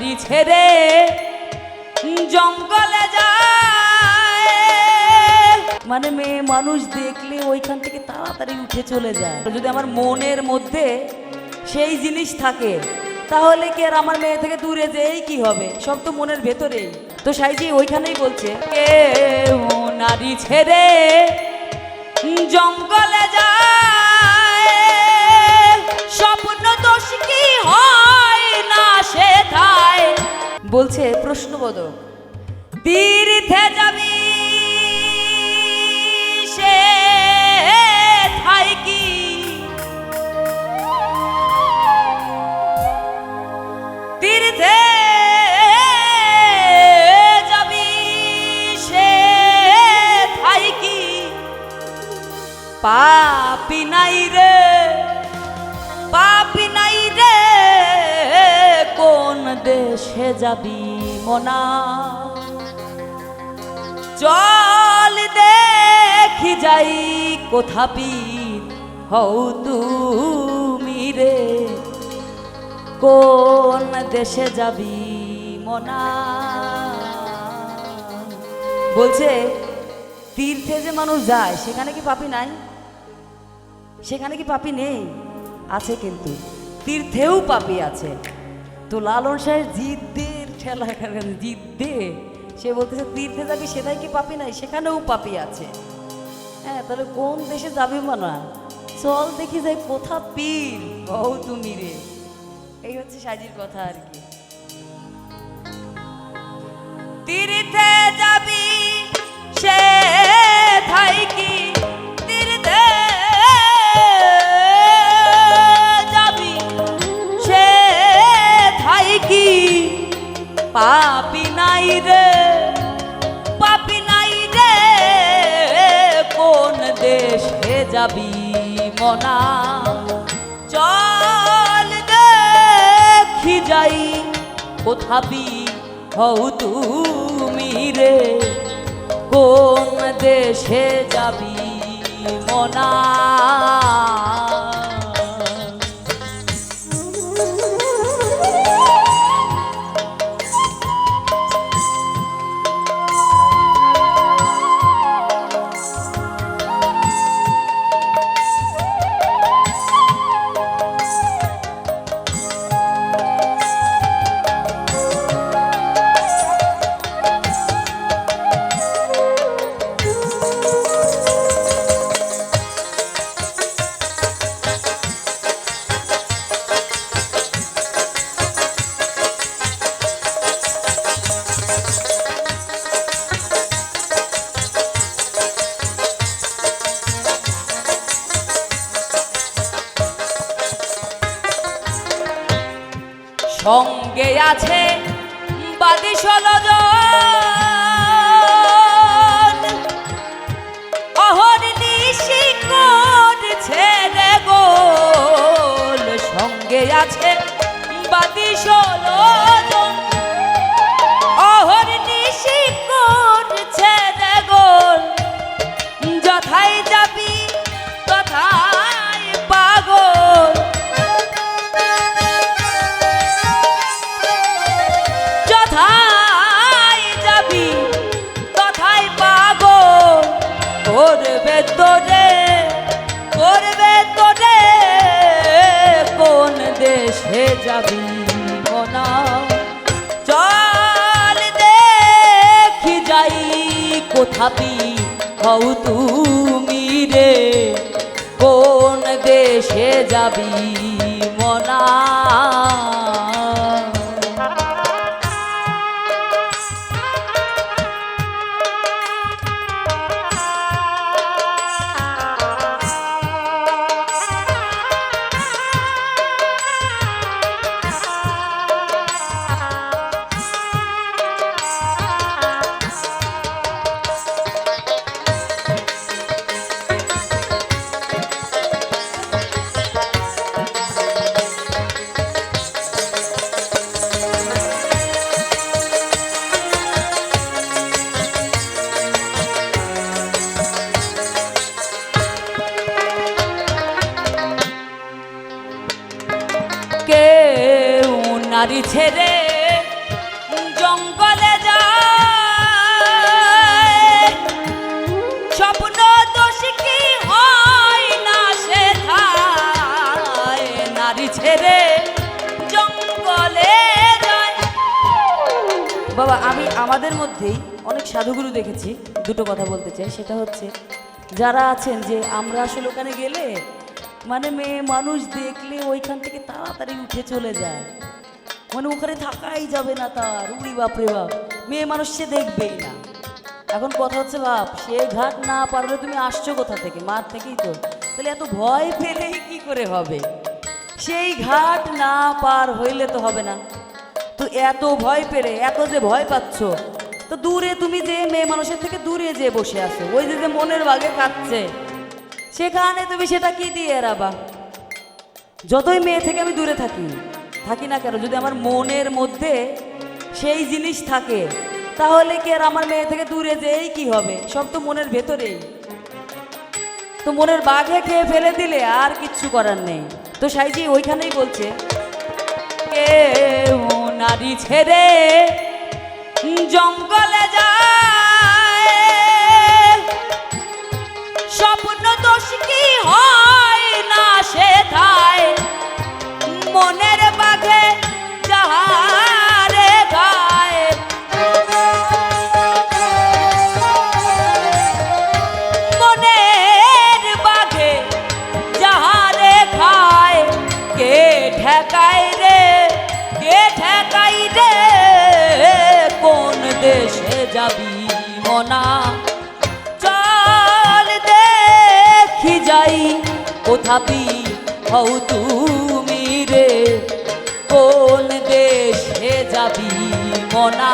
নারী ছেড়ে জঙ্গলে যায়, মানে মেয়ে মানুষ দেখলে ওইখান থেকে তাড়াতাড়ি উঠে চলে যায়। যদি আমার মনের মধ্যে সেই জিনিস থাকে তাহলে কি আর আমার মেয়ে থেকে দূরে যেয়েই কি হবে, সব তো মনের ভেতরেই। তো সাইজি ওইখানেই বলছে কেউ নারী ছেড়ে জঙ্গলে যায়, স্বপ্ন দোষ কি হয় না সেথায়। বলছে প্রশ্নবোধক, তীর্থে যাবি সে থাই কি, তীর্থে যাবি সে থাই কি, পাপি নাই রে পাপি নাই রে, কোন দেশে যাবি মনা, চল দেখি যাই কোথাপি হও তুমি রে, কোন দেশে যাবি মনা। বলছে তীর্থে যে মানুষ যায় সেখানে কি পাপি নাই, সেখানে কি পাপি নেই? আছে, কিন্তু তীর্থেও পাপি আছে। তো লালন সাহেব জিদ্দের ঠেলা, জিদ্দে সে বলতেছে তীর্থে যাবি সেটাই কি পাপি নাই, সেখানেও পাপি আছে। হ্যাঁ, তাহলে কোন দেশে যাবি মানা, চল দেখি যাই কোথা পীর হও তুমি রে। এই হচ্ছে সাজির কথা আর কি। তীর্থে যাবি সে থাই কি, তীর্থে যাবি সে থাই কি, পাপি নাই রে পাপি নাই রে, কোন দেশে যাবি মনা, চল দেখি যাই কোথাবি হও তুমি রে, কোন দেশে যাবি মনা। সঙ্গে আছে বাদী 16 জন, অহর্নিশি করছে রে গোল, সঙ্গে আছে বাদী 16 জন, অহর্নিশি করছে রে গোল, যথাই যাবি তথাই পাগল, করবে তোরে কোন দেশে যাবি মনা, চল দেখি যাই কোথাপি হও তুমি রে, কোন দেশে যাবি মনা। নারী ছেড়ে জঙ্গলে যায় স্বপ্ন দোষ কি হয় না সেথায় নারী ছেড়ে জঙ্গলে যায়। বাবা আমি আমাদের মধ্যেই অনেক সাধুগুরু দেখেছি, দুটো কথা বলতে চাই। সেটা হচ্ছে যারা আছেন যে আমরা আসলে ওখানে গেলে মানে মেয়ে মানুষ দেখলে ওইখান থেকে তাড়াতাড়ি উঠে চলে যায়, মানে ওখানে থাকাই যাবে না তার, উড়ি বাপরে বাপ, মেয়ে মানুষ সে দেখবেই না। এখন কথা হচ্ছে বাপ সে ঘাট না পারলে তুমি আসছো কোথা থেকে, মার থেকেই তো, তাহলে এত ভয় পেলেই কি করে হবে? সেই ঘাট না পার হইলে তো হবে না। তো এত ভয় পেলে, এত যে ভয় পাচ্ছ, তো দূরে তুমি যে মেয়ে মানুষের থেকে দূরে যে বসে আছো, ওই যে মনের বাগে কাঁদছে, সেখানে তুমি সেটা কি দিয়ে এড়াবা? যতই মেয়ে থেকে আমি দূরে থাকি না কেন, যদি আমার মনের মধ্যে সেই জিনিস থাকে তাহলে কি আর আমার মেয়ে থেকে দূরে যেই কি হবে? সব তো মনের ভেতরেই। তো মনের বাঘে খেয়ে ফেলে দিলে আর কিচ্ছু করার নেই। তো সাইজি ওইখানেই বলছে কেউ নারী ছেড়ে জঙ্গলে যায় স্বপ্ন দোষ কি হয় না সেথায় মনের বাঘে যাহারে গায় মনের বাঘে যাহারে খায় কে ঠেকায় রে, কে ঠেকাই রে, কোন দেশে যাবি মনা চল দেখি যাই কোথাপি হও তুমি রে, কোন দেশে যাবি মনা।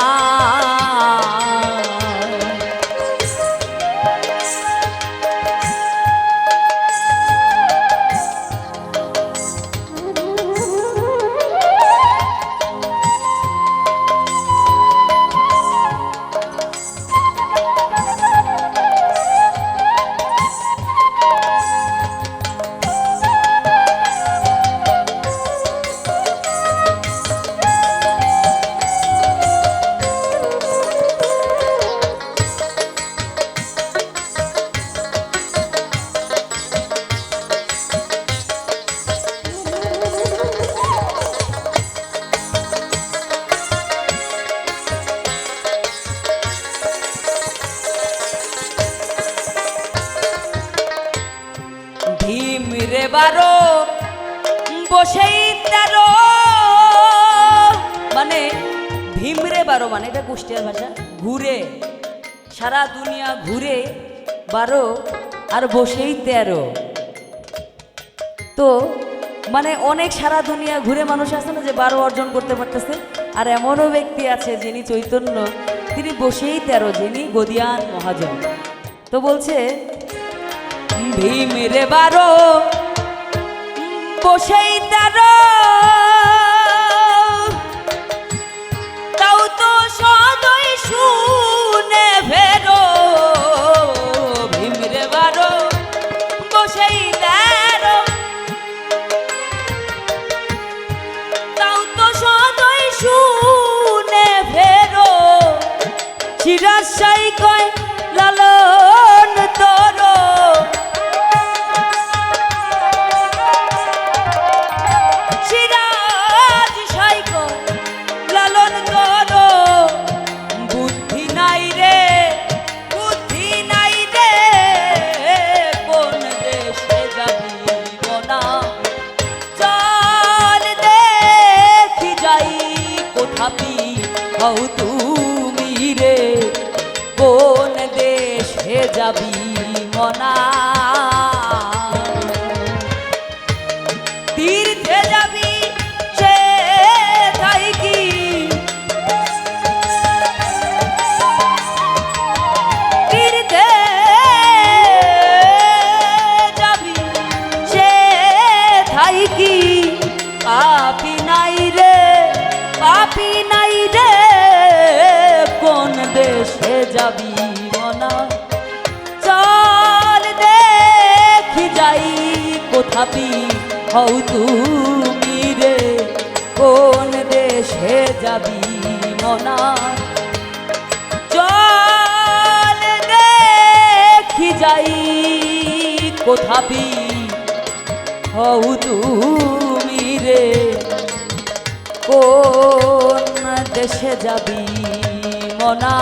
ভীমরে বারো বসেই তেরো, মানে ভীমরে বারো মানে এটা কুষ্টিয়ার ভাষা, ঘুরে সারা দুনিয়া ঘুরে 12 আর বসেই 13। তো মানে অনেক সারা দুনিয়া ঘুরে মানুষ আছে না যে 12 অর্জন করতে পারতেছে, আর এমনও ব্যক্তি আছে যিনি চৈতন্য, তিনি বসেই 13, যিনি গদিয়ান মহাজন। তো বলছে ভীমরে 12 বসেই 13, তাও তো সদয় শুনে ফেরো। ভীমরে 12 বসেই 13, তাও তো সদয় শুনে ফেরো। চিরাশাই কয় লালন তোর, হও তুমি রে, কোন দেশে যাবি মনা। তীর্থে যাবি সে তাই কি, তীর্থে যাবি সে তাই কি, পাপি নাই রে, পাপি নাই রে, কোন দেশে যাবি মনা। চল দেখি যাই কোথাপি হও তুমি রে, কোন দেশে যাবি মনা। কোথাবি হও তুমি রে, কোন দেশে যাবি মনা।